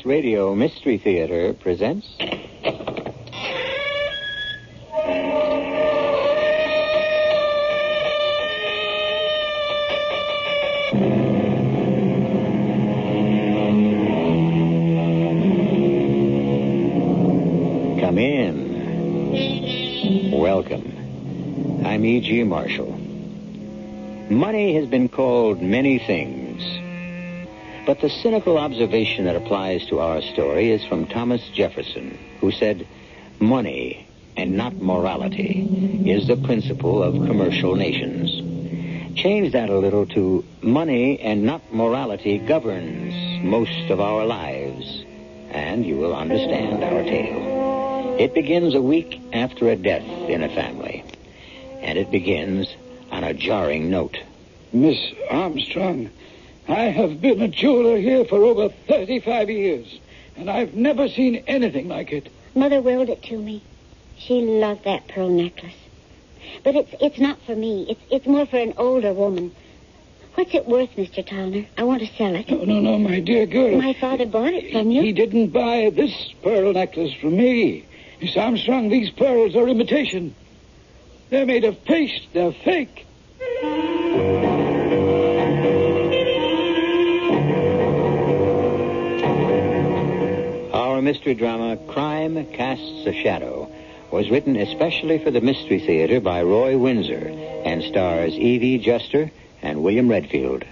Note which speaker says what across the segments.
Speaker 1: Radio Mystery Theater presents... Come in. Welcome. I'm E.G. Marshall. Money has been called many things. But the cynical observation that applies to our story is from Thomas Jefferson, who said, money and not morality is the principle of commercial nations. Change that a little to money and not morality governs most of our lives, and you will understand our tale. It begins a week after a death in a family, and it begins on a jarring note.
Speaker 2: Miss Armstrong, I have been a jeweler here for over 35 years, and I've never seen anything like it.
Speaker 3: Mother willed it to me. She loved that pearl necklace. But it's not for me. It's more for an older woman. What's it worth, Mr. Towner? I want to sell it.
Speaker 2: No, my dear girl.
Speaker 3: My father bought it from you.
Speaker 2: He didn't buy this pearl necklace from me. Miss Armstrong, these pearls are imitation. They're made of paste. They're fake.
Speaker 1: Our mystery drama, Crime Casts a Shadow, was written especially for the Mystery Theater by Roy Windsor and stars Evie Juster and William Redfield.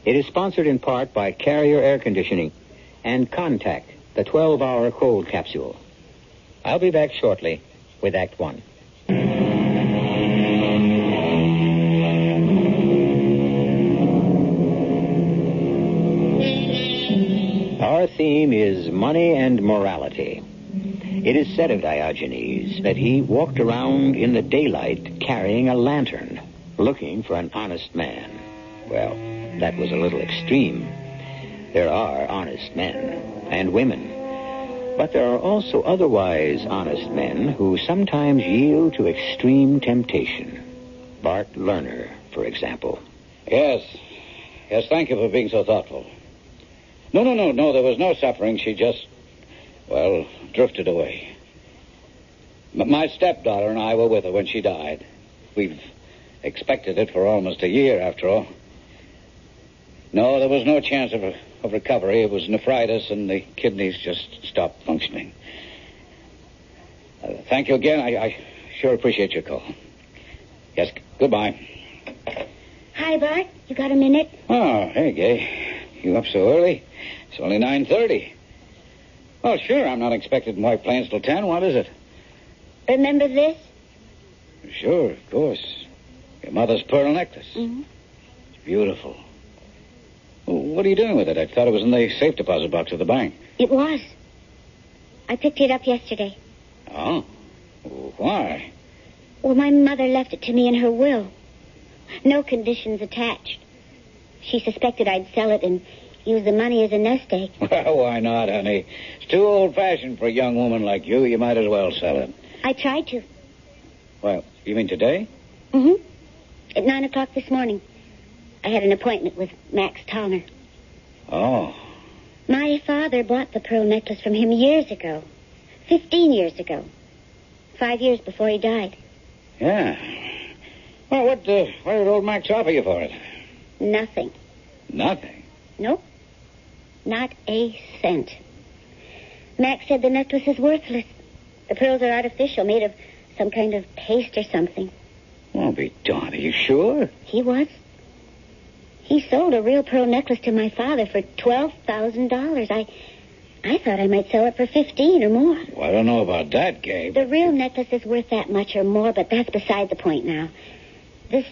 Speaker 1: It is sponsored in part by Carrier Air Conditioning and Contact, the 12-hour cold capsule. I'll be back shortly with Act One. Our theme is money and morality. It is said of Diogenes that he walked around in the daylight carrying a lantern, looking for an honest man. Well, that was a little extreme. There are honest men and women, but there are also otherwise honest men who sometimes yield to extreme temptation. Bart Lerner, for example.
Speaker 4: Yes, thank you for being so thoughtful. No, there was no suffering. She just, drifted away. My stepdaughter and I were with her when she died. We've expected it for almost a year, after all. No, there was no chance of recovery. It was nephritis, and the kidneys just stopped functioning. Thank you again. I sure appreciate your call. Yes, goodbye.
Speaker 3: Hi, Bart. You got a minute?
Speaker 4: Oh, hey, Gay. You up so early? It's only 9:30. Well, sure, I'm not expected in White Plains till 10. What is it?
Speaker 3: Remember this?
Speaker 4: Sure, of course. Your mother's pearl necklace.
Speaker 3: Mm-hmm.
Speaker 4: It's beautiful. Well, what are you doing with it? I thought it was in the safe deposit box of the bank.
Speaker 3: It was. I picked it up yesterday.
Speaker 4: Oh? Why?
Speaker 3: Well, my mother left it to me in her will. No conditions attached. She suspected I'd sell it and use the money as a nest egg.
Speaker 4: Well, why not, honey? It's too old-fashioned for a young woman like you. You might as well sell it.
Speaker 3: I tried to.
Speaker 4: Well, you mean today?
Speaker 3: Mm-hmm. At 9 o'clock this morning. I had an appointment with Max Towner.
Speaker 4: Oh.
Speaker 3: My father bought the pearl necklace from him years ago. 15 years ago. 5 years before he died.
Speaker 4: Yeah. Well, what did old Max offer you for it?
Speaker 3: Nothing.
Speaker 4: Nothing?
Speaker 3: Nope. Not a cent. Max said the necklace is worthless. The pearls are artificial, made of some kind of paste or something.
Speaker 4: Well, be darned. Are you sure?
Speaker 3: He was. He sold a real pearl necklace to my father for $12,000. I thought I might sell it for 15 or more.
Speaker 4: Well, I don't know about that, Gabe.
Speaker 3: The real necklace is worth that much or more, but that's beside the point now. This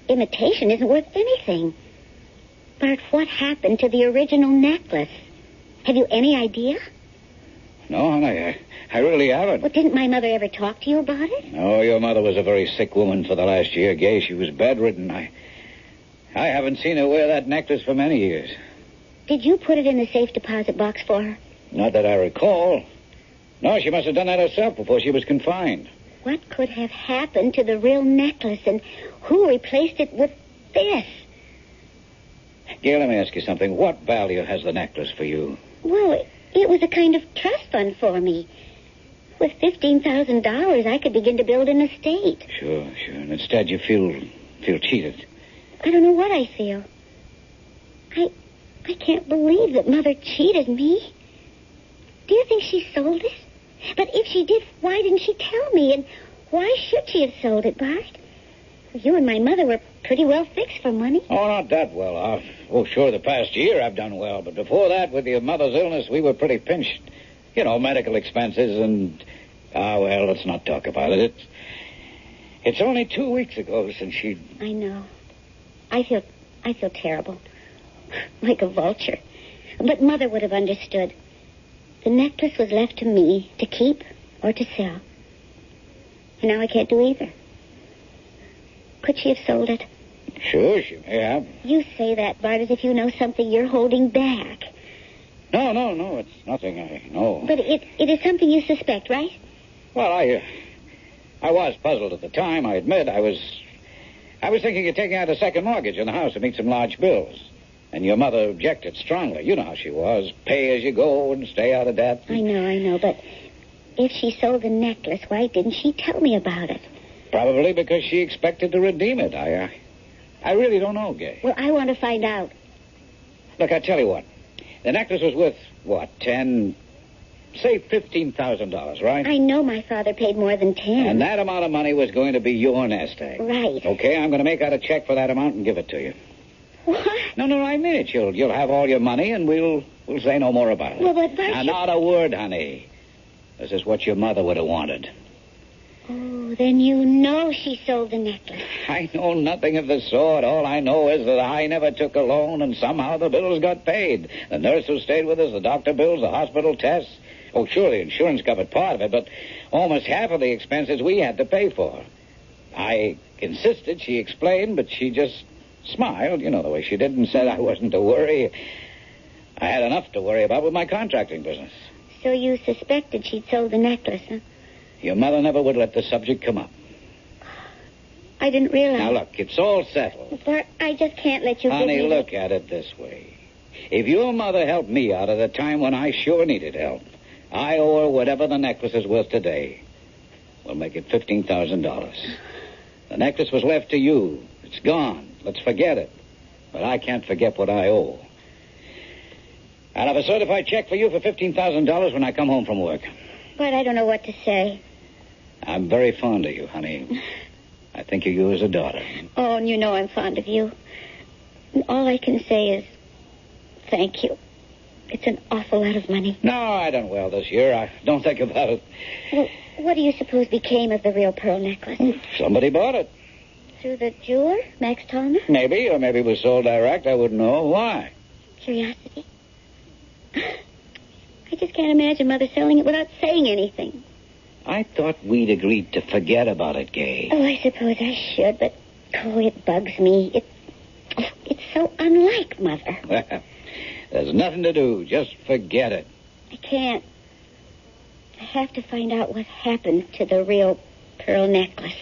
Speaker 3: imitation isn't worth anything. Bart, what happened to the original necklace? Have you any idea?
Speaker 4: No, honey, I really haven't.
Speaker 3: Well, didn't my mother ever talk to you about it?
Speaker 4: No, your mother was a very sick woman for the last year, Gay. She was bedridden. I haven't seen her wear that necklace for many years.
Speaker 3: Did you put it in the safe deposit box for her?
Speaker 4: Not that I recall. No, she must have done that herself before she was confined.
Speaker 3: What could have happened to the real necklace, and who replaced it with this?
Speaker 4: Gail, let me ask you something. What value has the necklace for you?
Speaker 3: Well, It was a kind of trust fund for me. With $15,000, I could begin to build an estate.
Speaker 4: Sure. And instead you feel cheated.
Speaker 3: I don't know what I feel. I can't believe that Mother cheated me. Do you think she sold it? But if she did, why didn't she tell me? And why should she have sold it, Bart? You and my mother were pretty well fixed for money.
Speaker 4: Oh, not that well off. Oh, sure, the past year I've done well. But before that, with your mother's illness, we were pretty pinched. You know, medical expenses and... well, let's not talk about it. It's only 2 weeks ago since she...
Speaker 3: I know. I feel terrible. Like a vulture. But Mother would have understood. The necklace was left to me to keep or to sell. And now I can't do either. Could she have sold it?
Speaker 4: Sure, she may have.
Speaker 3: You say that, Bart, as if you know something you're holding back.
Speaker 4: No, it's nothing I know.
Speaker 3: But it is something you suspect, right?
Speaker 4: Well, I was puzzled at the time, I admit. I was thinking of taking out a second mortgage on the house to meet some large bills. And your mother objected strongly. You know how she was. Pay as you go and stay out of debt.
Speaker 3: I know, but if she sold the necklace, why didn't she tell me about it?
Speaker 4: Probably because she expected to redeem it. I really don't know, Gay.
Speaker 3: Well, I want to find out.
Speaker 4: Look, I tell you what. The necklace was worth, say $15,000, right?
Speaker 3: I know my father paid more than 10.
Speaker 4: And that amount of money was going to be your nest egg.
Speaker 3: Right.
Speaker 4: Okay, I'm going to make out a check for that amount and give it to you.
Speaker 3: What?
Speaker 4: No, I mean it. You'll have all your money, and we'll say no more about it.
Speaker 3: Well, but
Speaker 4: Now, not a word, honey. This is what your mother would have wanted.
Speaker 3: Oh, then you know she sold the necklace.
Speaker 4: I know nothing of the sort. All I know is that I never took a loan, and somehow the bills got paid. The nurse who stayed with us, the doctor bills, the hospital tests. Oh, sure, the insurance covered part of it, but almost half of the expenses we had to pay for. I insisted, she explained, but she just smiled, you know, the way she did, and said I wasn't to worry. I had enough to worry about with my contracting business.
Speaker 3: So you suspected she'd sold the necklace, huh?
Speaker 4: Your mother never would let the subject come up.
Speaker 3: I didn't realize.
Speaker 4: Now, look, it's all settled.
Speaker 3: Bart, I just can't let you
Speaker 4: Honey,
Speaker 3: give me...
Speaker 4: look at it this way. If your mother helped me out at a time when I sure needed help, I owe her whatever the necklace is worth today. We'll make it $15,000. The necklace was left to you. It's gone. Let's forget it. But I can't forget what I owe. I'll have a certified check for you for $15,000 when I come home from work.
Speaker 3: But I don't know what to say.
Speaker 4: I'm very fond of you, honey. I think of you as a daughter.
Speaker 3: Oh, and you know I'm fond of you. And all I can say is thank you. It's an awful lot of money.
Speaker 4: No, I done well this year. I don't think about it.
Speaker 3: Well, what do you suppose became of the real pearl necklace?
Speaker 4: Somebody bought it.
Speaker 3: Through the jeweler, Max Tallner?
Speaker 4: Maybe, or maybe it was sold direct. I wouldn't know. Why?
Speaker 3: Curiosity. I just can't imagine Mother selling it without saying anything.
Speaker 4: I thought we'd agreed to forget about it, Gay.
Speaker 3: Oh, I suppose I should, but, it bugs me. It's so unlike Mother.
Speaker 4: Well, there's nothing to do. Just forget it.
Speaker 3: I can't. I have to find out what happened to the real pearl necklace.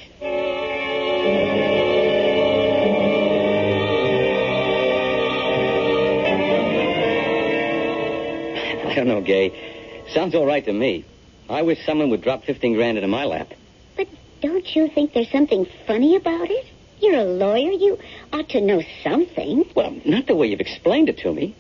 Speaker 5: I don't know, Gay. Sounds all right to me. I wish someone would drop 15 grand into my lap.
Speaker 3: But don't you think there's something funny about it? You're a lawyer. You ought to know something.
Speaker 5: Well, not the way you've explained it to me.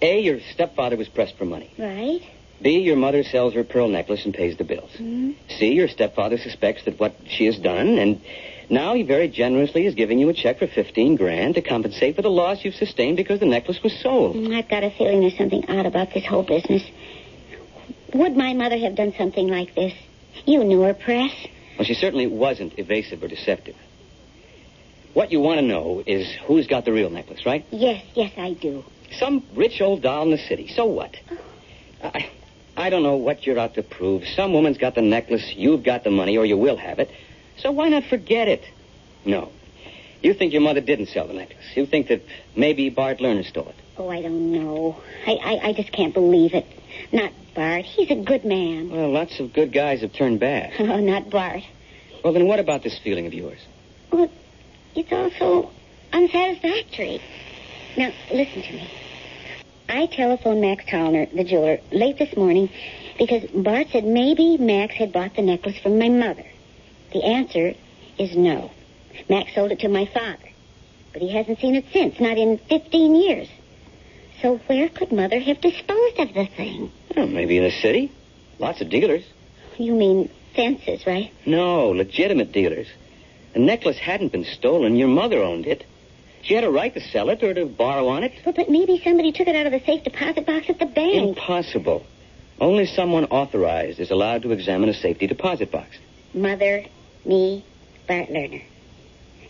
Speaker 5: A, your stepfather was pressed for money.
Speaker 3: Right.
Speaker 5: B, your mother sells her pearl necklace and pays the bills.
Speaker 3: Mm-hmm.
Speaker 5: C, your stepfather suspects that what she has done, and now he very generously is giving you a check for 15 grand to compensate for the loss you've sustained because the necklace was sold.
Speaker 3: I've got a feeling there's something odd about this whole business. Would my mother have done something like this? You knew her, Press.
Speaker 5: Well, she certainly wasn't evasive or deceptive. What you want to know is who's got the real necklace, right?
Speaker 3: Yes, I do.
Speaker 5: Some rich old doll in the city. So what?
Speaker 3: Oh.
Speaker 5: I don't know what you're out to prove. Some woman's got the necklace, you've got the money, or you will have it. So why not forget it? No. You think your mother didn't sell the necklace. You think that maybe Bart Lerner stole it.
Speaker 3: Oh, I don't know. I just can't believe it. Not Bart. He's a good man.
Speaker 5: Well, lots of good guys have turned bad.
Speaker 3: Oh, not Bart.
Speaker 5: Well, then what about this feeling of yours?
Speaker 3: Well, it's also unsatisfactory. Now, listen to me. I telephoned Max Tolner, the jeweler, late this morning because Bart said maybe Max had bought the necklace from my mother. The answer is no. Max sold it to my father, but he hasn't seen it since, not in 15 years. So where could Mother have disposed of the thing?
Speaker 5: Well, maybe in the city. Lots of dealers.
Speaker 3: You mean fences, right?
Speaker 5: No, legitimate dealers. The necklace hadn't been stolen. Your mother owned it. She had a right to sell it or to borrow on it.
Speaker 3: Well, but maybe somebody took it out of the safe deposit box at the bank.
Speaker 5: Impossible. Only someone authorized is allowed to examine a safety deposit box.
Speaker 3: Mother, me, Bart Lerner.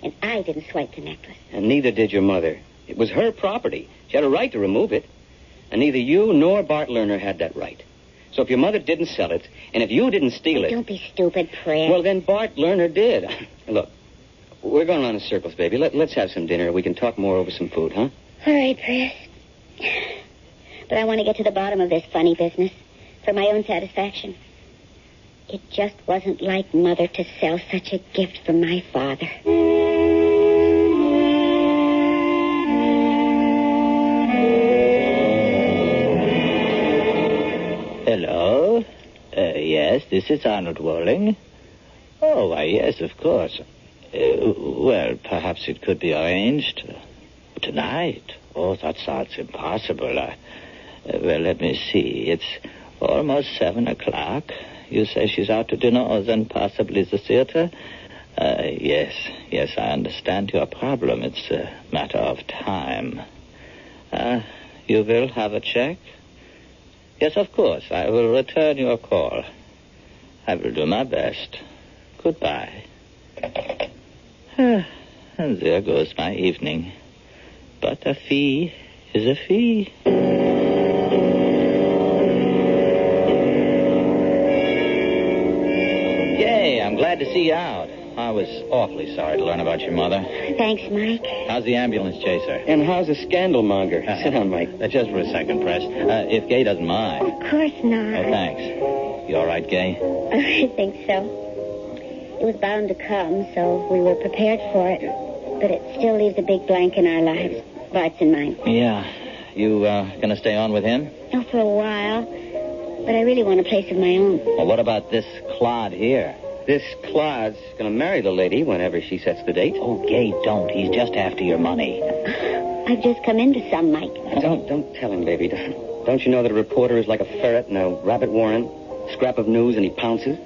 Speaker 3: And I didn't swipe the necklace.
Speaker 5: And neither did your mother. It was her property. She had a right to remove it. And neither you nor Bart Lerner had that right. So if your mother didn't sell it, and if you didn't steal it...
Speaker 3: Don't be stupid, Fred.
Speaker 5: Well, then Bart Lerner did. Look, we're going around in circles, baby. Let's have some dinner. We can talk more over some food, huh?
Speaker 3: All right, Chris. But I want to get to the bottom of this funny business for my own satisfaction. It just wasn't like Mother to sell such a gift for my father.
Speaker 6: Hello? Yes, this is Arnold Walling. Oh, why, yes, of course. Well, perhaps it could be arranged. Tonight? Oh, that sounds impossible. Well, let me see. It's almost 7 o'clock. You say she's out to dinner or then possibly the theater? Yes, I understand your problem. It's a matter of time. You will have a check? Yes, of course. I will return your call. I will do my best. Goodbye. And there goes my evening. But a fee is a fee. Yay, I'm glad to see you out. I was awfully sorry to learn about your mother.
Speaker 3: Thanks, Mike.
Speaker 6: How's the ambulance chaser?
Speaker 5: And how's the scandal monger? Sit down, Mike.
Speaker 6: Just for a second, Press. If Gay doesn't mind.
Speaker 3: Of course not.
Speaker 6: Oh, thanks. You all right, Gay?
Speaker 3: I think so. It was bound to come, so we were prepared for it. But it still leaves a big blank in our lives. Bart's and mine.
Speaker 6: Yeah. You gonna stay on with him?
Speaker 3: Oh, for a while. But I really want a place of my own.
Speaker 6: Well, what about this clod here?
Speaker 5: This Claude's going to marry the lady whenever she sets the date.
Speaker 6: Oh, Gay, don't. He's just after your money.
Speaker 3: I've just come into some, Mike.
Speaker 5: Don't tell him, baby. Don't you know that a reporter is like a ferret in a rabbit warren? Scrap of news and he pounces?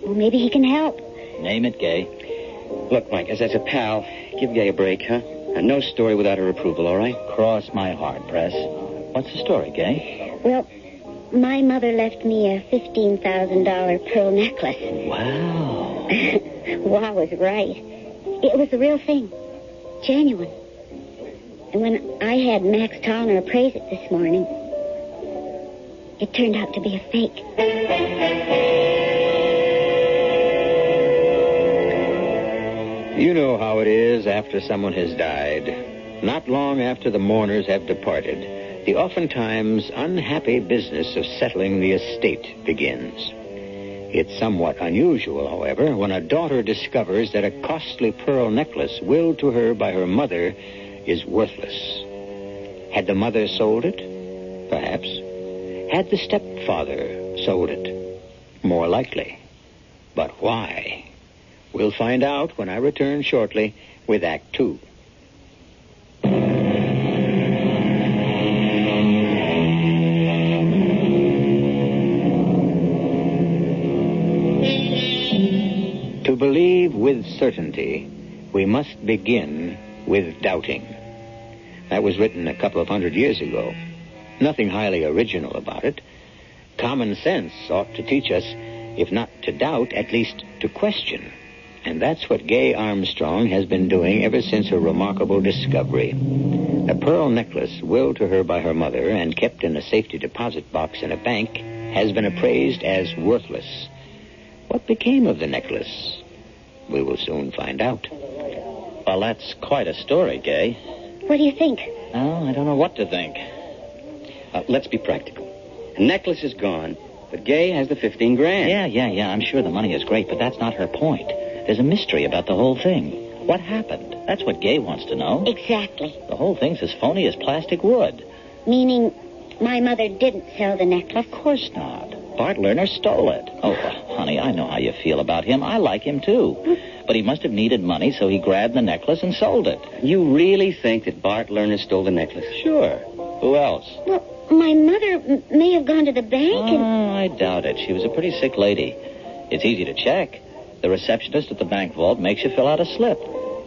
Speaker 3: Well, maybe he can help.
Speaker 6: Name it, Gay.
Speaker 5: Look, Mike, as a pal, give Gay a break, huh? And no story without her approval, all right?
Speaker 6: Cross my heart, Press. What's the story, Gay?
Speaker 3: Well, my mother left me a $15,000 pearl necklace.
Speaker 6: Wow.
Speaker 3: Wow was right. It was the real thing. Genuine. And when I had Max Tolner appraise it this morning, it turned out to be a fake.
Speaker 1: You know how it is after someone has died. Not long after the mourners have departed, the oftentimes unhappy business of settling the estate begins. It's somewhat unusual, however, when a daughter discovers that a costly pearl necklace willed to her by her mother is worthless. Had the mother sold it? Perhaps. Had the stepfather sold it? More likely. But why? We'll find out when I return shortly with Act 2. To believe with certainty, we must begin with doubting. That was written a couple of 100 years ago. Nothing highly original about it. Common sense ought to teach us, if not to doubt, at least to question. And that's what Gay Armstrong has been doing ever since her remarkable discovery. A pearl necklace willed to her by her mother and kept in a safety deposit box in a bank has been appraised as worthless. What became of the necklace? We will soon find out.
Speaker 6: Well, that's quite a story, Gay.
Speaker 3: What do you think?
Speaker 6: Oh, I don't know what to think.
Speaker 5: Let's be practical. The necklace is gone, but Gay has the $15,000.
Speaker 6: Yeah. I'm sure the money is great, but that's not her point. There's a mystery about the whole thing. What happened? That's what Gay wants to know.
Speaker 3: Exactly.
Speaker 6: The whole thing's as phony as plastic wood.
Speaker 3: Meaning my mother didn't sell the necklace?
Speaker 6: Of course not. Bart Lerner stole it. Oh, honey, I know how you feel about him. I like him, too. But he must have needed money, so he grabbed the necklace and sold it.
Speaker 5: You really think that Bart Lerner stole the necklace?
Speaker 6: Sure. Who else?
Speaker 3: Well, my mother may have gone to the bank and...
Speaker 6: Oh, I doubt it. She was a pretty sick lady. It's easy to check. The receptionist at the bank vault makes you fill out a slip.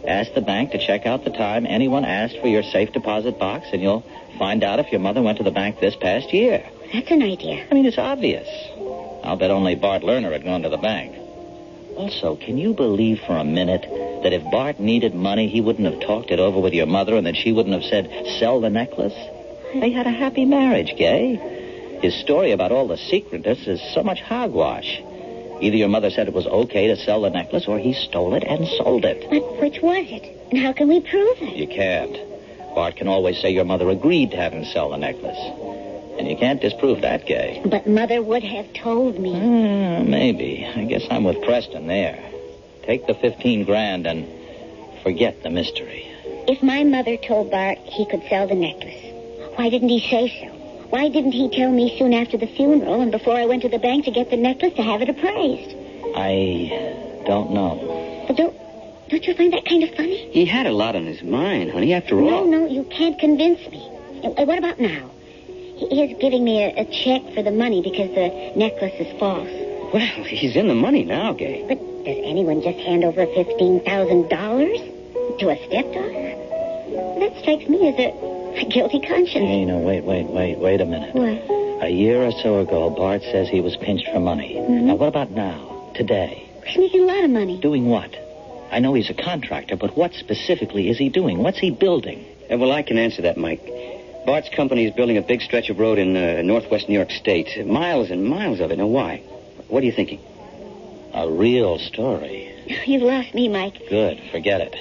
Speaker 6: Ask the bank to check out the time anyone asked for your safe deposit box, and you'll find out if your mother went to the bank this past year.
Speaker 3: That's an idea.
Speaker 6: I mean, it's obvious. I'll bet only Bart Lerner had gone to the bank. Also, can you believe for a minute that if Bart needed money, he wouldn't have talked it over with your mother and that she wouldn't have said, sell the necklace? They had a happy marriage, Gay. His story about all the secretness is so much hogwash. Either your mother said it was okay to sell the necklace, or he stole it and sold it.
Speaker 3: But which was it? And how can we prove it?
Speaker 6: You can't. Bart can always say your mother agreed to have him sell the necklace. And you can't disprove that, Gay.
Speaker 3: But Mother would have told me.
Speaker 6: Maybe. I guess I'm with Preston there. Take the $15,000 and forget the mystery.
Speaker 3: If my mother told Bart he could sell the necklace, why didn't he say so? Why didn't he tell me soon after the funeral and before I went to the bank to get the necklace to have it appraised?
Speaker 6: I don't know.
Speaker 3: But don't you find that kind of funny?
Speaker 5: He had a lot on his mind, honey, after all.
Speaker 3: No, you can't convince me. What about now? He is giving me a check for the money because the necklace is false.
Speaker 5: Well, he's in the money now, Gay.
Speaker 3: But does anyone just hand over $15,000 to a stepdaughter? That strikes me as a guilty conscience.
Speaker 6: Hey, no, wait a minute.
Speaker 3: What?
Speaker 6: A year or so ago, Bart says he was pinched for money.
Speaker 3: Mm-hmm.
Speaker 6: Now, what about now, today?
Speaker 3: He's making a lot of money.
Speaker 6: Doing what? I know he's a contractor, but what specifically is he doing? What's he building?
Speaker 5: Well, I can answer that, Mike. Bart's company is building a big stretch of road in northwest New York State. Miles and miles of it. Now, why? What are you thinking?
Speaker 6: A real story.
Speaker 3: You've lost me, Mike.
Speaker 6: Good. Forget it.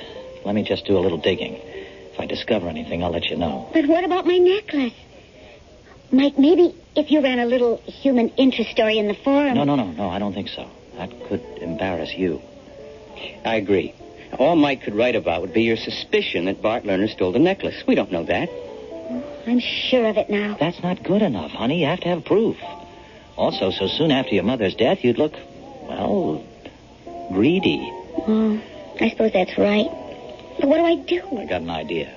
Speaker 6: Let me just do a little digging. If I discover anything, I'll let you know.
Speaker 3: But what about my necklace? Mike, maybe if you ran a little human interest story in the forum...
Speaker 6: No, I don't think so. That could embarrass you.
Speaker 5: I agree. All Mike could write about would be your suspicion that Bart Lerner stole the necklace. We don't know that.
Speaker 3: I'm sure of it now.
Speaker 6: That's not good enough, honey. You have to have proof. Also, so soon after your mother's death, you'd look, well, greedy.
Speaker 3: Oh, I suppose that's right. But what do I do?
Speaker 6: I got an idea.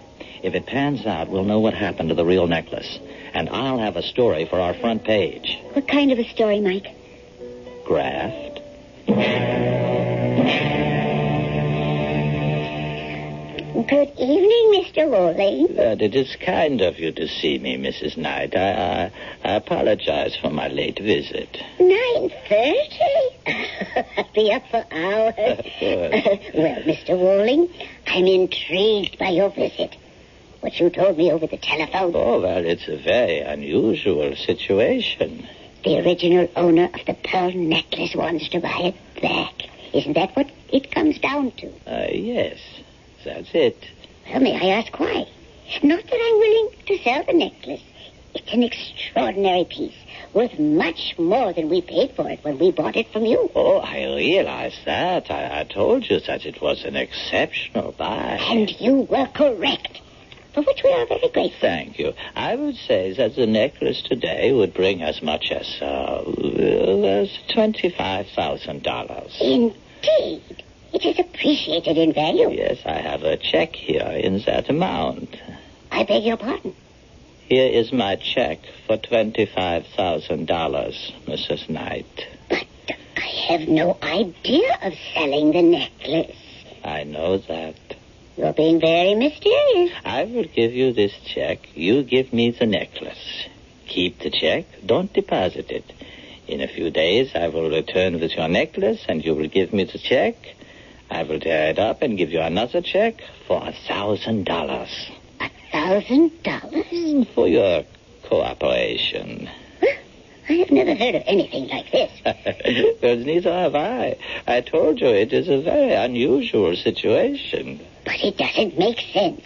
Speaker 6: If it pans out, we'll know what happened to the real necklace. And I'll have a story for our front page.
Speaker 3: What kind of a story, Mike?
Speaker 6: Graft.
Speaker 3: Good evening, Mr. Worley.
Speaker 6: It is kind of you to see me, Mrs. Knight. I apologize for my late visit.
Speaker 3: 9:30? I'll be up for hours. Well, Mr. Worley, I'm intrigued by your visit. What you told me over the telephone.
Speaker 6: Oh, well, it's a very unusual situation.
Speaker 3: The original owner of the pearl necklace wants to buy it back. Isn't that what it comes down to?
Speaker 6: Yes. That's it.
Speaker 3: Well, may I ask why? Not that I'm willing to sell the necklace. It's an extraordinary piece, worth much more than we paid for it when we bought it from you.
Speaker 6: Oh, I realize that. I told you that it was an exceptional buy.
Speaker 3: And you were correct, for which we are very grateful.
Speaker 6: Thank you. I would say that the necklace today would bring as much as $25,000.
Speaker 3: Indeed. It is appreciated in value.
Speaker 6: Yes, I have a check here in that amount.
Speaker 3: I beg your pardon.
Speaker 6: Here is my check for $25,000, Mrs. Knight.
Speaker 3: But I have no idea of selling the necklace.
Speaker 6: I know that.
Speaker 3: You're being very mysterious.
Speaker 6: I will give you this check. You give me the necklace. Keep the check. Don't deposit it. In a few days, I will return with your necklace, and you will give me the check. I will tear it up and give you another check for $1,000.
Speaker 3: $1,000?
Speaker 6: For your cooperation.
Speaker 3: I have never heard of anything like this.
Speaker 6: Well, neither have I. I told you it is a very unusual situation.
Speaker 3: But it doesn't make sense.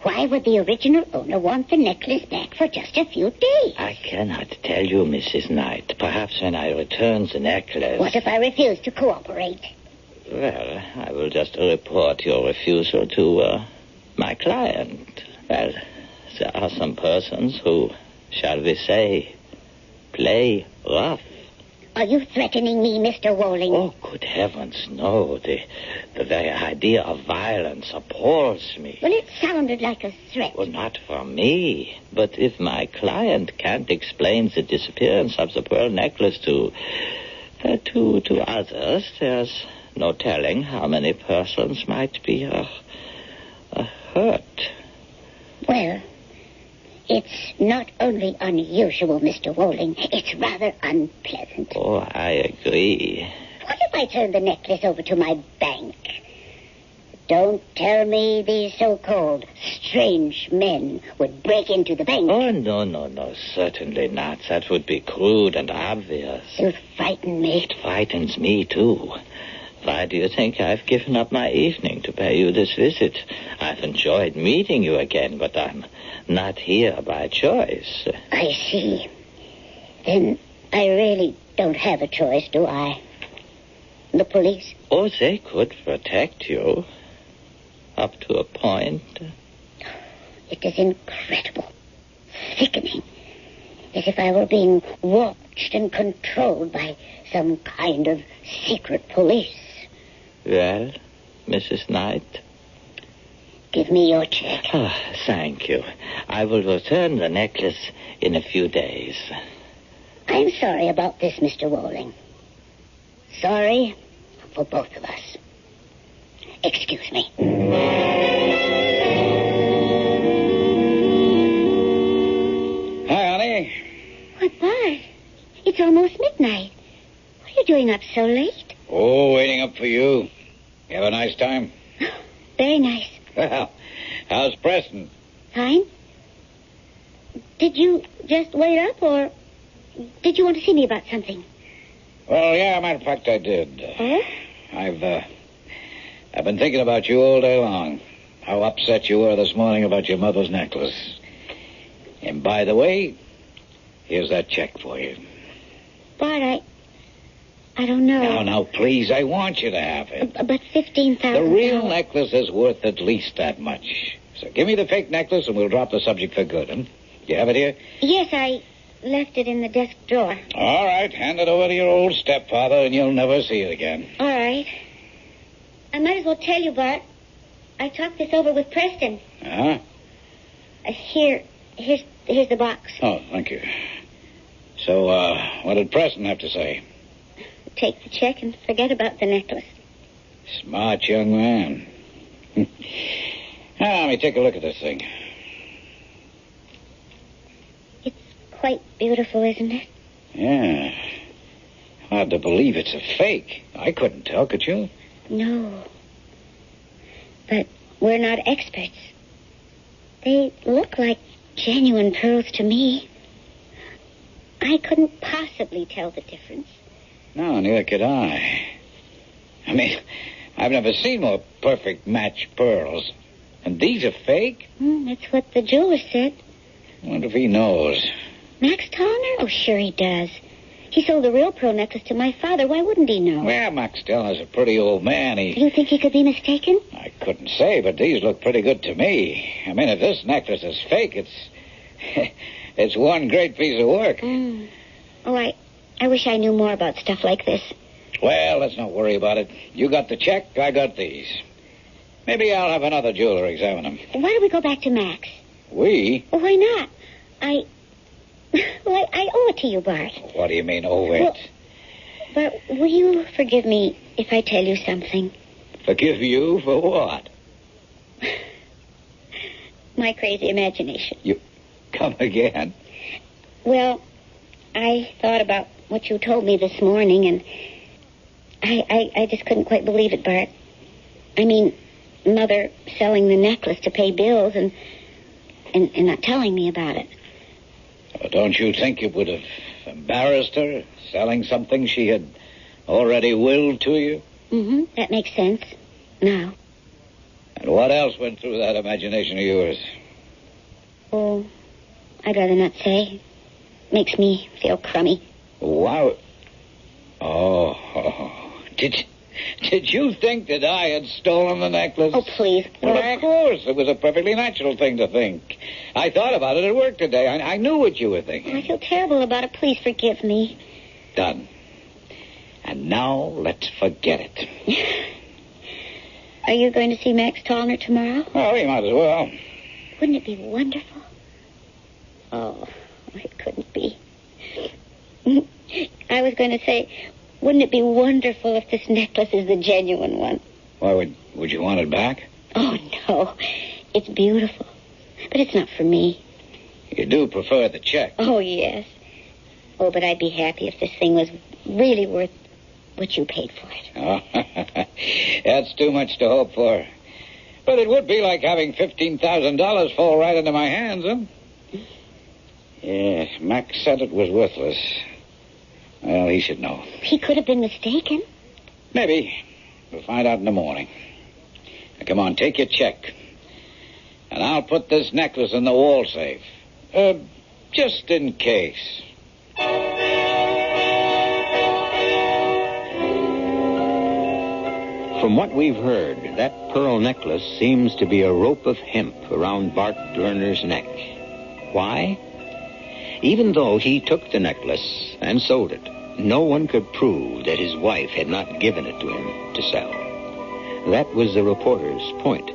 Speaker 3: Why would the original owner want the necklace back for just a few days?
Speaker 6: I cannot tell you, Mrs. Knight. Perhaps when I return the necklace...
Speaker 3: What if I refuse to cooperate?
Speaker 6: Well, I will just report your refusal to my client. Well, there are some persons who shall we say, play rough.
Speaker 3: Are you threatening me, Mr. Walling?
Speaker 6: Oh, good heavens, no. The very idea of violence appalls me.
Speaker 3: Well, it sounded like a threat.
Speaker 6: Well, not from me. But if my client can't explain the disappearance of the pearl necklace to others, there's no telling how many persons might be hurt.
Speaker 3: Well, it's not only unusual, Mr. Walling. It's rather unpleasant.
Speaker 6: Oh, I agree.
Speaker 3: What if I turned the necklace over to my bank? Don't tell me these so-called strange men would break into the bank.
Speaker 6: Oh, no, certainly not. That would be crude and obvious.
Speaker 3: You frighten me.
Speaker 6: It frightens me, too. Why do you think I've given up my evening to pay you this visit? I've enjoyed meeting you again, but I'm not here by choice.
Speaker 3: I see. Then I really don't have a choice, do I? The police?
Speaker 6: Oh, they could protect you. Up to a point.
Speaker 3: It is incredible. Sickening. As if I were being watched and controlled by some kind of secret police.
Speaker 6: Well, Mrs. Knight?
Speaker 3: Give me your check.
Speaker 6: Oh, thank you. I will return the necklace in a few days.
Speaker 3: I'm sorry about this, Mr. Walling. Sorry for both of us. Excuse me.
Speaker 4: Hi, honey.
Speaker 3: Why, Bart, it's almost midnight. What are you doing up so late?
Speaker 4: Oh, waiting up for you. You have a nice time?
Speaker 3: Very nice.
Speaker 4: Well, how's Preston?
Speaker 3: Fine. Did you just wait up, or did you want to see me about something?
Speaker 4: Well, yeah, matter of fact, I did.
Speaker 3: Oh?
Speaker 4: I've been thinking about you all day long. How upset you were this morning about your mother's necklace. And by the way, here's that check for you.
Speaker 3: Bart, I don't know.
Speaker 4: Now, please, I want you to have it.
Speaker 3: But $15,000.
Speaker 4: The real necklace is worth at least that much. So give me the fake necklace and we'll drop the subject for good, huh? You have it here?
Speaker 3: Yes, I left it in the desk drawer.
Speaker 4: All right, hand it over to your old stepfather and you'll never see it again.
Speaker 3: All right. I might as well tell you, Bart. I talked this over with Preston.
Speaker 4: Huh?
Speaker 3: Here's the box.
Speaker 4: Oh, thank you. So, what did Preston have to say?
Speaker 3: Take the check and forget about the necklace.
Speaker 4: Smart young man. Now, let me take a look at this thing.
Speaker 3: It's quite beautiful, isn't it?
Speaker 4: Yeah. Hard to believe it's a fake. I couldn't tell, could you?
Speaker 3: No. But we're not experts. They look like genuine pearls to me. I couldn't possibly tell the difference.
Speaker 4: No, neither could I. I mean, I've never seen more perfect match pearls. And these are fake?
Speaker 3: That's what the jeweler said.
Speaker 4: I wonder if he knows.
Speaker 3: Max Tallner? Oh, sure he does. He sold the real pearl necklace to my father. Why wouldn't he know?
Speaker 4: Well, Max Tallner's a pretty old man.
Speaker 3: You think he could be mistaken?
Speaker 4: I couldn't say, but these look pretty good to me. I mean, if this necklace is fake, it's one great piece of work.
Speaker 3: Oh, I wish I knew more about stuff like this.
Speaker 4: Well, let's not worry about it. You got the check, I got these. Maybe I'll have another jeweler examine them.
Speaker 3: Why don't we go back to Max?
Speaker 4: We?
Speaker 3: Well, why not? I owe it to you, Bart.
Speaker 4: What do you mean, owe it?
Speaker 3: Well, but will you forgive me if I tell you something?
Speaker 4: Forgive you for what?
Speaker 3: My crazy imagination.
Speaker 4: You come again?
Speaker 3: Well, I thought about what you told me this morning, and I just couldn't quite believe it, Bart. I mean, Mother selling the necklace to pay bills and not telling me about it.
Speaker 4: Well, don't you think it would have embarrassed her, selling something she had already willed to you?
Speaker 3: That makes sense. Now.
Speaker 4: And what else went through that imagination of yours?
Speaker 3: Oh, I'd rather not say. Makes me feel crummy.
Speaker 4: Wow. Oh. Did you think that I had stolen the necklace?
Speaker 3: Oh, please,
Speaker 4: Well,
Speaker 3: Bart.
Speaker 4: of course. It was a perfectly natural thing to think. I thought about it at work today. I knew what you were thinking.
Speaker 3: I feel terrible about it. Please forgive me.
Speaker 4: Done. And now let's forget it.
Speaker 3: Are you going to see Max Tallner tomorrow?
Speaker 4: Well, we might as well.
Speaker 3: Wouldn't it be wonderful? Oh, it couldn't be. I was going to say, wouldn't it be wonderful if this necklace is the genuine one?
Speaker 4: Why, would you want it back?
Speaker 3: Oh, no. It's beautiful. But it's not for me.
Speaker 4: You do prefer the check.
Speaker 3: Oh, yes. Oh, but I'd be happy if this thing was really worth what you paid for it.
Speaker 4: Oh, that's too much to hope for. But it would be like having $15,000 fall right into my hands, huh? Yeah, Max said it was worthless. Well, he should know.
Speaker 3: He could have been mistaken.
Speaker 4: Maybe. We'll find out in the morning. Now, come on, take your check. And I'll put this necklace in the wall safe. Just in case.
Speaker 1: From what we've heard, that pearl necklace seems to be a rope of hemp around Bart Lerner's neck. Why? Even though he took the necklace and sold it, no one could prove that his wife had not given it to him to sell. That was the reporter's point.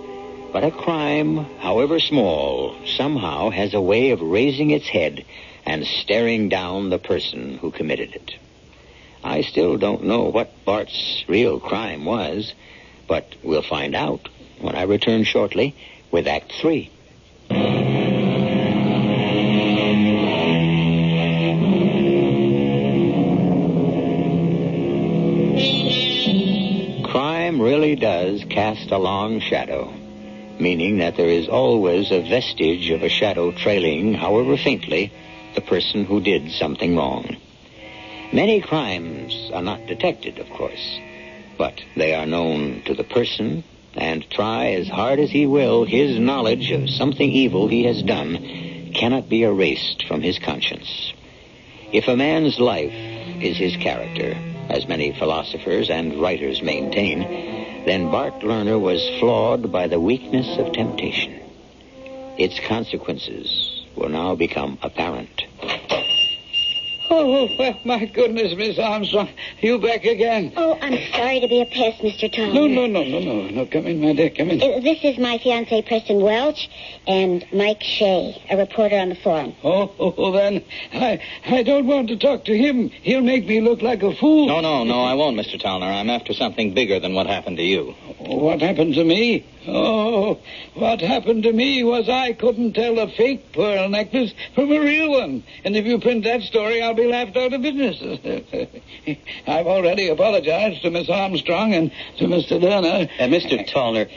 Speaker 1: But a crime, however small, somehow has a way of raising its head and staring down the person who committed it. I still don't know what Bart's real crime was, but we'll find out when I return shortly with Act 3. Crime really does cast a long shadow, meaning that there is always a vestige of a shadow trailing, however faintly, the person who did something wrong. Many crimes are not detected, of course, but they are known to the person, and try as hard as he will, his knowledge of something evil he has done cannot be erased from his conscience. If a man's life is his character, as many philosophers and writers maintain, then Bart Lerner was flawed by the weakness of temptation. Its consequences will now become apparent.
Speaker 2: Oh, well, my goodness, Miss Armstrong. You back again?
Speaker 3: Oh, I'm sorry to be a pest, Mr. Tallner.
Speaker 2: No. Come in, my dear. Come in.
Speaker 3: This is my fiancé, Preston Welch, and Mike Shea, a reporter on the forum.
Speaker 2: Oh, then I don't want to talk to him. He'll make me look like a fool.
Speaker 6: No, I won't, Mr. Tallner. I'm after something bigger than what happened to you.
Speaker 2: What happened to me? Oh, what happened to me was I couldn't tell a fake pearl necklace from a real one. And if you print that story, I'll be laughed out of business. I've already apologized to Miss Armstrong and to Mr. Lerner.
Speaker 5: Mr. Tallner,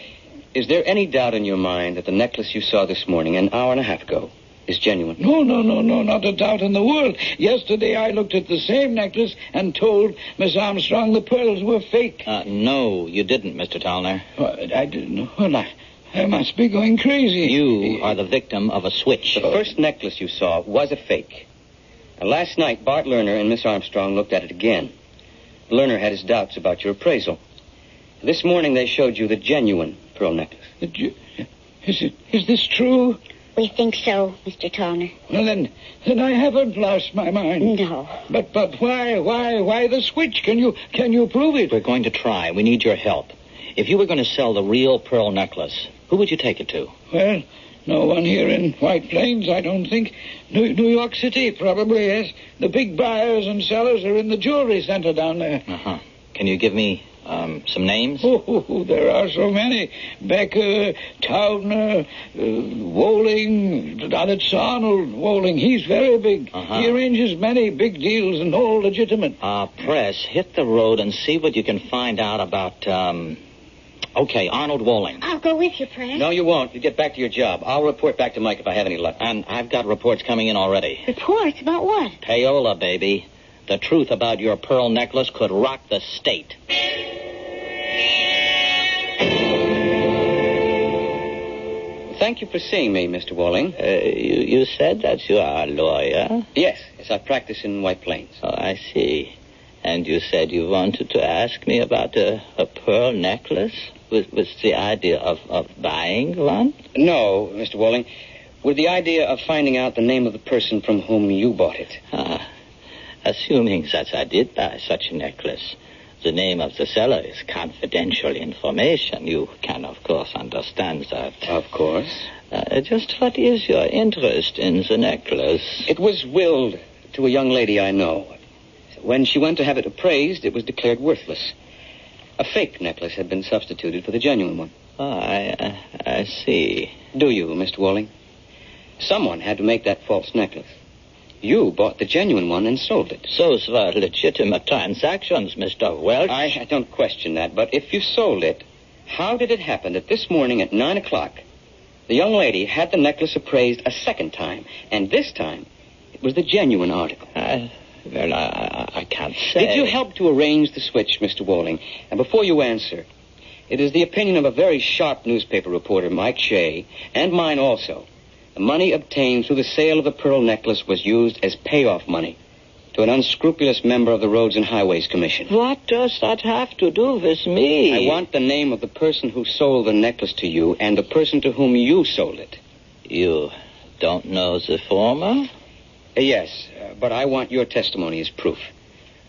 Speaker 5: is there any doubt in your mind that the necklace you saw this morning, an hour and a half ago, is genuine?
Speaker 2: No, not a doubt in the world. Yesterday I looked at the same necklace and told Miss Armstrong the pearls were fake.
Speaker 6: No, you didn't, Mr. Tallner.
Speaker 2: I didn't. Well, I must be going crazy.
Speaker 6: You are the victim of a switch.
Speaker 5: The first necklace you saw was a fake. And last night, Bart Lerner and Miss Armstrong looked at it again. Lerner had his doubts about your appraisal. This morning they showed you the genuine pearl necklace.
Speaker 2: Is this true?
Speaker 3: We think so, Mr. Tallner.
Speaker 2: Well, then I haven't lost my mind.
Speaker 3: No.
Speaker 2: But why the switch? Can you prove it?
Speaker 6: We're going to try. We need your help. If you were going to sell the real pearl necklace, who would you take it to?
Speaker 2: Well, no one here in White Plains, I don't think. New York City, probably, yes. The big buyers and sellers are in the jewelry center down there.
Speaker 6: Uh-huh. Can you give me some names?
Speaker 2: Oh, there are so many. Becker, Taubner, Woling. It's Arnold Woling. He's very big.
Speaker 6: Uh-huh.
Speaker 2: He arranges many big deals and all legitimate.
Speaker 6: Press, hit the road and see what you can find out about, Okay, Arnold Woling.
Speaker 3: I'll go with you, Press.
Speaker 5: No, you won't. You get back to your job. I'll report back to Mike if I have any luck.
Speaker 6: And I've got reports coming in already.
Speaker 3: Reports? About what?
Speaker 6: Payola, baby. The truth about your pearl necklace could rock the state.
Speaker 5: Thank you for seeing me, Mr. Walling.
Speaker 6: You said that you are a lawyer?
Speaker 5: Yes, I practice in White Plains.
Speaker 6: Oh, I see. And you said you wanted to ask me about a pearl necklace? Was the idea of buying one?
Speaker 5: No, Mr. Walling. with the idea of finding out the name of the person from whom you bought it.
Speaker 6: Assuming that I did buy such a necklace, the name of the seller is confidential information. You can, of course, understand that.
Speaker 5: Of course.
Speaker 6: Just what is your interest in the necklace?
Speaker 5: It was willed to a young lady I know. When she went to have it appraised, it was declared worthless. A fake necklace had been substituted for the genuine one.
Speaker 6: I see.
Speaker 5: Do you, Mr. Walling? Someone had to make that false necklace. You bought the genuine one and sold it.
Speaker 6: Those were legitimate transactions, Mr. Welch.
Speaker 5: I don't question that, but if you sold it, how did it happen that this morning at 9 o'clock, the young lady had the necklace appraised a second time, and this time it was the genuine article?
Speaker 6: I can't say.
Speaker 5: Did you help to arrange the switch, Mr. Walling? And before you answer, it is the opinion of a very sharp newspaper reporter, Mike Shea, and mine also. The money obtained through the sale of the pearl necklace was used as payoff money to an unscrupulous member of the Roads and Highways Commission.
Speaker 6: What does that have to do with me?
Speaker 5: I want the name of the person who sold the necklace to you and the person to whom you sold it.
Speaker 6: You don't know the former?
Speaker 5: Yes, but I want your testimony as proof.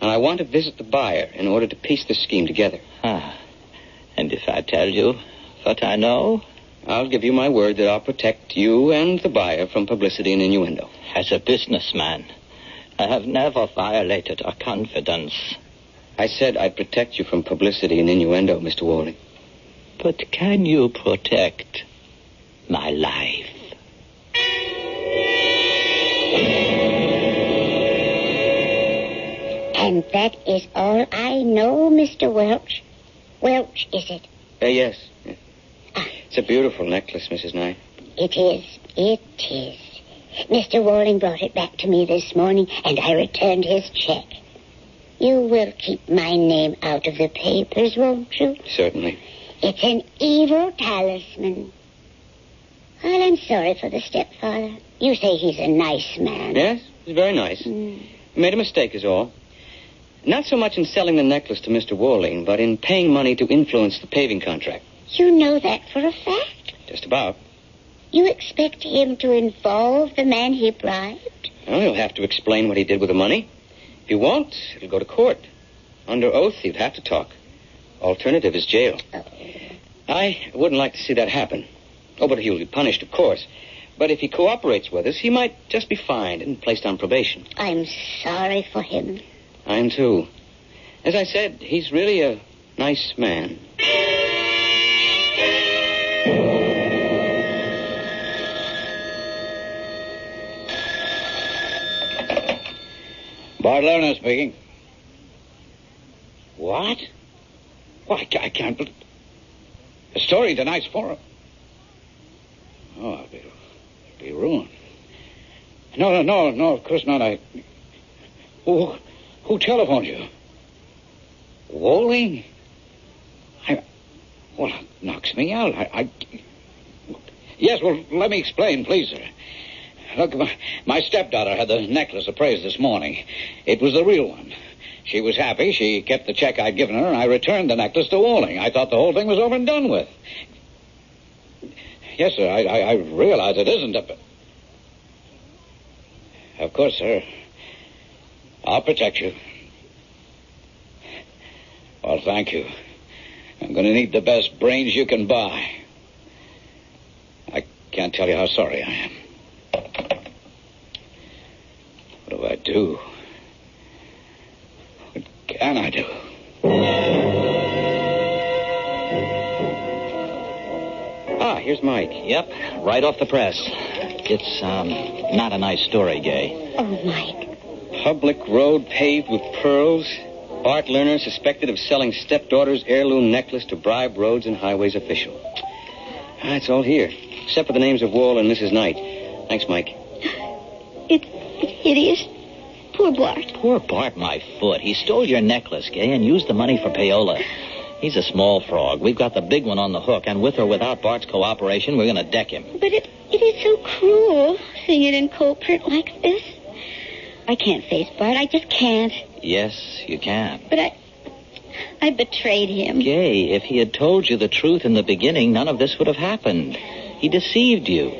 Speaker 5: And I want to visit the buyer in order to piece the scheme together.
Speaker 6: And if I tell you what I know?
Speaker 5: I'll give you my word that I'll protect you and the buyer from publicity and innuendo.
Speaker 6: As a businessman, I have never violated a confidence.
Speaker 5: I said I'd protect you from publicity and innuendo, Mr. Walling.
Speaker 6: But can you protect my life?
Speaker 3: And that is all I know, Mr. Welch. Welch, is it?
Speaker 5: Yes. It's a beautiful necklace, Mrs. Knight.
Speaker 3: It is. It is. Mr. Walling brought it back to me this morning, and I returned his check. You will keep my name out of the papers, won't you?
Speaker 5: Certainly.
Speaker 3: It's an evil talisman. Well, I'm sorry for the stepfather. You say he's a nice man.
Speaker 5: Yes, he's very nice. He made a mistake is all. Not so much in selling the necklace to Mr. Walling, but in paying money to influence the paving contract.
Speaker 3: You know that for a fact?
Speaker 5: Just about.
Speaker 3: You expect him to involve the man he bribed?
Speaker 5: Well, he'll have to explain what he did with the money. If he won't, it'll go to court. Under oath, he'd have to talk. Alternative is jail.
Speaker 3: Oh.
Speaker 5: I wouldn't like to see that happen. Oh, but he'll be punished, of course. But if he cooperates with us, he might just be fined and placed on probation.
Speaker 3: I'm sorry for him.
Speaker 5: I am, too. As I said, he's really a nice man.
Speaker 2: Bart Lerner speaking. What? Well, I can't believe... The story tonight's forum. Oh, I'll be ruined. No, of course not. Who telephoned you? Walling? Well, it knocks me out. Yes, well, let me explain, please, sir. Look, my stepdaughter had the necklace appraised this morning. It was the real one. She was happy. She kept the check I'd given her, and I returned the necklace to Walling. I thought the whole thing was over and done with. Yes, sir, I realize it isn't, but... Of course, sir. I'll protect you. Well, thank you. I'm going to need the best brains you can buy. I can't tell you how sorry I am. What do I do? What can I do?
Speaker 5: Here's Mike.
Speaker 6: Yep, right off the press. It's, not a nice story, Gay.
Speaker 3: Oh, Mike.
Speaker 5: Public road paved with pearls. Bart Lerner suspected of selling stepdaughter's heirloom necklace to bribe Roads and Highways official. It's all here, except for the names of Wall and Mrs. Knight. Thanks, Mike.
Speaker 3: It's hideous. Poor Bart.
Speaker 6: Poor Bart, my foot. He stole your necklace, Gay, and used the money for payola. He's a small frog. We've got the big one on the hook, and with or without Bart's cooperation, we're going to deck him.
Speaker 3: But it is so cruel, seeing it in cold print like this. I can't face Bart. I just can't.
Speaker 6: Yes, you can.
Speaker 3: But I betrayed him.
Speaker 6: Gay, if he had told you the truth in the beginning, none of this would have happened. He deceived you.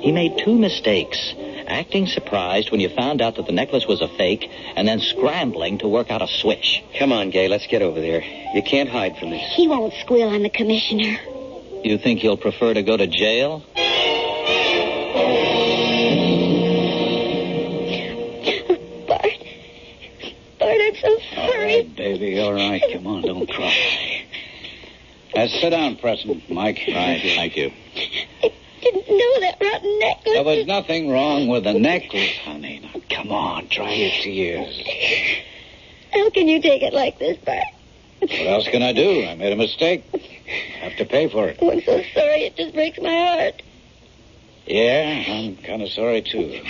Speaker 6: He made 2 mistakes. Acting surprised when you found out that the necklace was a fake, and then scrambling to work out a switch.
Speaker 5: Come on, Gay, let's get over there. You can't hide from this.
Speaker 3: He won't squeal on the commissioner.
Speaker 6: You think he'll prefer to go to jail?
Speaker 3: Bart, I'm so sorry.
Speaker 2: All right, baby, all right. Come on, don't cry. Sit down, Preston, Mike.
Speaker 6: Right, thank you.
Speaker 3: I didn't know that rotten necklace.
Speaker 2: There was nothing wrong with the necklace, honey. Now, come on, dry your tears.
Speaker 3: How can you take it like this, Bart?
Speaker 2: What else can I do? I made a mistake. I have to pay for it.
Speaker 3: Oh, I'm so sorry. It just breaks my heart.
Speaker 2: Yeah, I'm kind of sorry, too.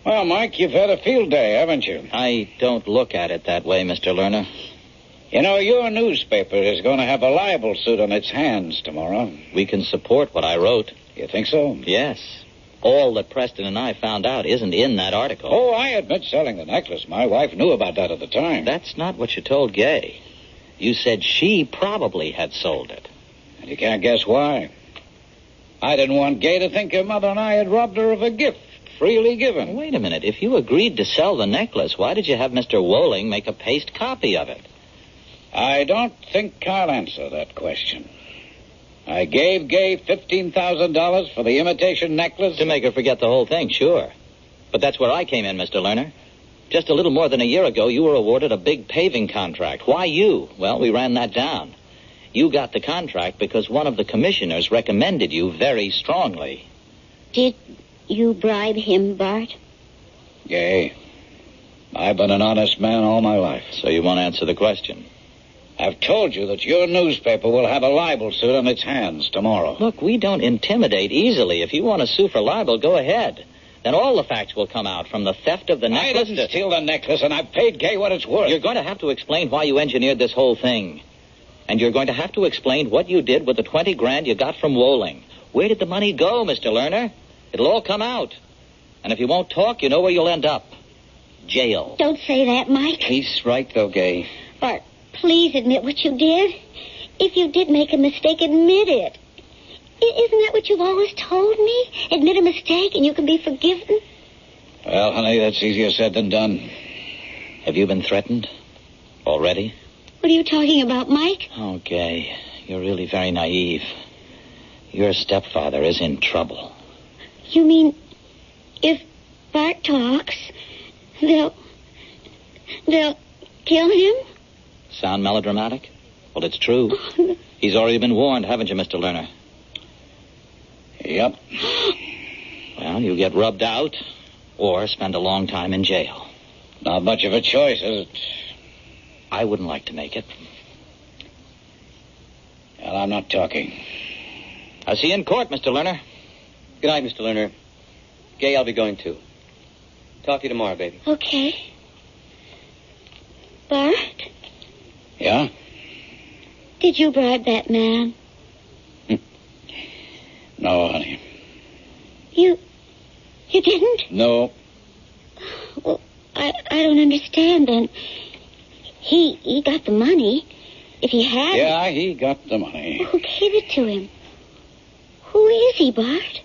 Speaker 2: Well, Mike, you've had a field day, haven't you?
Speaker 6: I don't look at it that way, Mr. Lerner.
Speaker 2: You know, your newspaper is going to have a libel suit on its hands tomorrow.
Speaker 6: We can support what I wrote.
Speaker 2: You think so?
Speaker 6: Yes. All that Preston and I found out isn't in that article.
Speaker 2: Oh, I admit selling the necklace. My wife knew about that at the time.
Speaker 6: That's not what you told Gay. You said she probably had sold it.
Speaker 2: And you can't guess why. I didn't want Gay to think her mother and I had robbed her of a gift freely given.
Speaker 6: Wait a minute. If you agreed to sell the necklace, why did you have Mr. Woling make a paste copy of it?
Speaker 2: I don't think I'll answer that question. I gave Gay $15,000 for the imitation necklace.
Speaker 6: To make her forget the whole thing, sure. But that's where I came in, Mr. Lerner. Just a little more than a year ago, you were awarded a big paving contract. Why you? Well, we ran that down. You got the contract because one of the commissioners recommended you very strongly.
Speaker 3: Did you bribe him, Bart?
Speaker 2: Gay, I've been an honest man all my life.
Speaker 6: So you won't answer the question?
Speaker 2: I've told you that your newspaper will have a libel suit on its hands tomorrow.
Speaker 6: Look, we don't intimidate easily. If you want to sue for libel, go ahead. Then all the facts will come out, from the theft of the necklace.
Speaker 2: I didn't steal the necklace, and I've paid Gay what it's worth.
Speaker 6: You're going to have to explain why you engineered this whole thing. And you're going to have to explain what you did with the 20 grand you got from Woling. Where did the money go, Mr. Lerner? It'll all come out. And if you won't talk, you know where you'll end up. Jail.
Speaker 3: Don't say that, Mike.
Speaker 5: He's right, though, Gay.
Speaker 3: Bart, please admit what you did. If you did make a mistake, admit it. Isn't that what you've always told me? Admit a mistake and you can be forgiven?
Speaker 2: Well, honey, that's easier said than done.
Speaker 6: Have you been threatened? Already?
Speaker 3: What are you talking about, Mike?
Speaker 6: Oh, Gay, you're really very naive. Your stepfather is in trouble.
Speaker 3: You mean if Bart talks, they'll kill him?
Speaker 6: Sound melodramatic? Well, it's true. He's already been warned, haven't you, Mr. Lerner?
Speaker 2: Yep.
Speaker 6: Well, you get rubbed out or spend a long time in jail.
Speaker 2: Not much of a choice, is it?
Speaker 6: I wouldn't like to make it.
Speaker 2: Well, I'm not talking.
Speaker 6: I'll see you in court, Mr. Lerner.
Speaker 5: Good night, Mr. Lerner. Gay, I'll be going, too. Talk to you tomorrow, baby.
Speaker 3: Okay. Bart?
Speaker 2: Yeah?
Speaker 3: Did you bribe that man?
Speaker 2: No, honey.
Speaker 3: You didn't?
Speaker 2: No.
Speaker 3: Well, I don't understand then. He got the money. If he had...
Speaker 2: Yeah, he got the money.
Speaker 3: Who gave it to him? Who is he, Bart?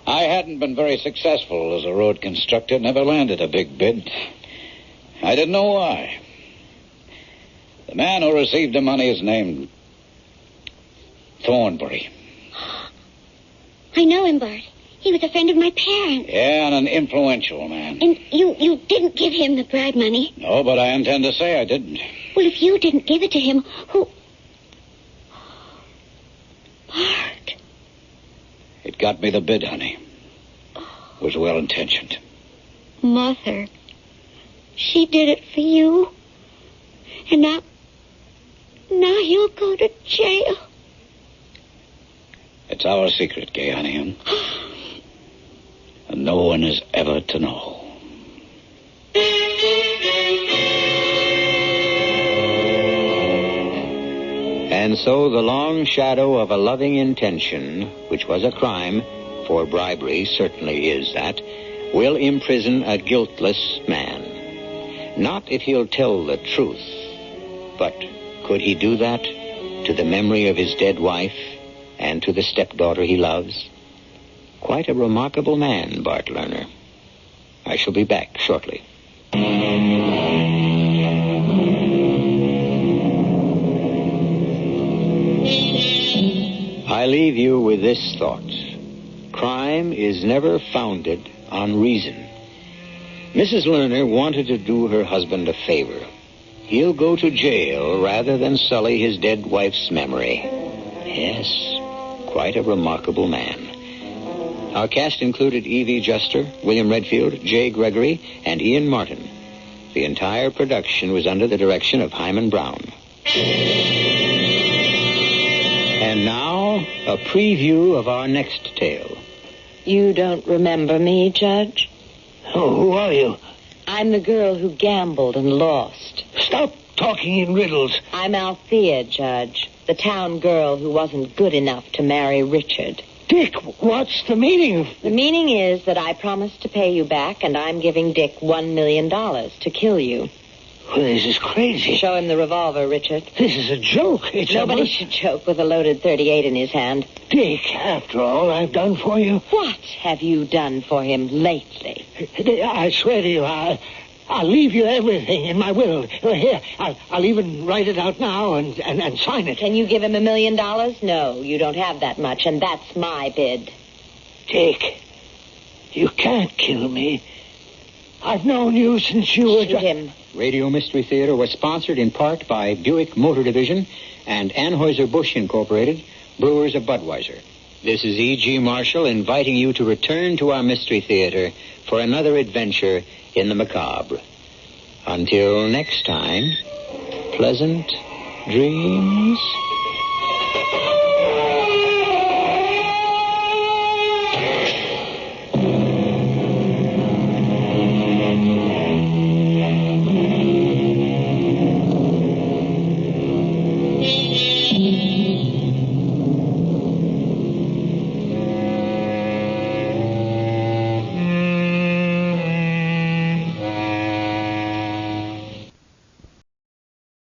Speaker 2: I hadn't been very successful as a road constructor, never landed a big bid. I didn't know why. The man who received the money is named Thornbury.
Speaker 3: I know him, Bart. He was a friend of my parents.
Speaker 2: Yeah, and an influential man.
Speaker 3: And you didn't give him the bribe money?
Speaker 2: No, but I intend to say I didn't.
Speaker 3: Well, if you didn't give it to him, who... Bart.
Speaker 2: It got me the bid, honey. It was well-intentioned.
Speaker 3: Mother. She did it for you. And now you'll go to jail.
Speaker 2: It's our secret, Gay, honey. And no one is ever to know.
Speaker 1: And so the long shadow of a loving intention, which was a crime, for bribery certainly is that, will imprison a guiltless man. Not if he'll tell the truth, but could he do that to the memory of his dead wife? and to the stepdaughter he loves. Quite a remarkable man, Bart Lerner. I shall be back shortly. I leave you with this thought. Crime is never founded on reason. Mrs. Lerner wanted to do her husband a favor. He'll go to jail rather than sully his dead wife's memory. Yes, quite a remarkable man. Our cast included E.V. Juster, William Redfield, J. Gregory, and Ian Martin. The entire production was under the direction of Hyman Brown. And now, a preview of our next tale.
Speaker 7: You don't remember me, Judge?
Speaker 2: Oh, who are you?
Speaker 7: I'm the girl who gambled and lost.
Speaker 2: Stop talking in riddles.
Speaker 7: I'm Althea, Judge, the town girl who wasn't good enough to marry Richard.
Speaker 2: Dick, what's the meaning of...
Speaker 7: The meaning is that I promised to pay you back, and I'm giving Dick $1 million to kill you.
Speaker 2: Well, this is crazy.
Speaker 7: Show him the revolver, Richard.
Speaker 2: This is a joke.
Speaker 7: Nobody should joke with a loaded .38 in his hand.
Speaker 2: Dick, after all I've done for you...
Speaker 7: What have you done for him lately?
Speaker 2: I swear to you, I'll leave you everything in my will. Here, I'll even write it out now and sign it.
Speaker 7: Can you give him $1 million? No, you don't have that much, and that's my bid.
Speaker 2: Dick, you can't kill me. I've known you since you were...
Speaker 7: Shoot him.
Speaker 1: Radio Mystery Theater was sponsored in part by Buick Motor Division and Anheuser-Busch Incorporated, brewers of Budweiser. This is E.G. Marshall inviting you to return to our Mystery Theater for another adventure in the macabre. Until next time, pleasant dreams.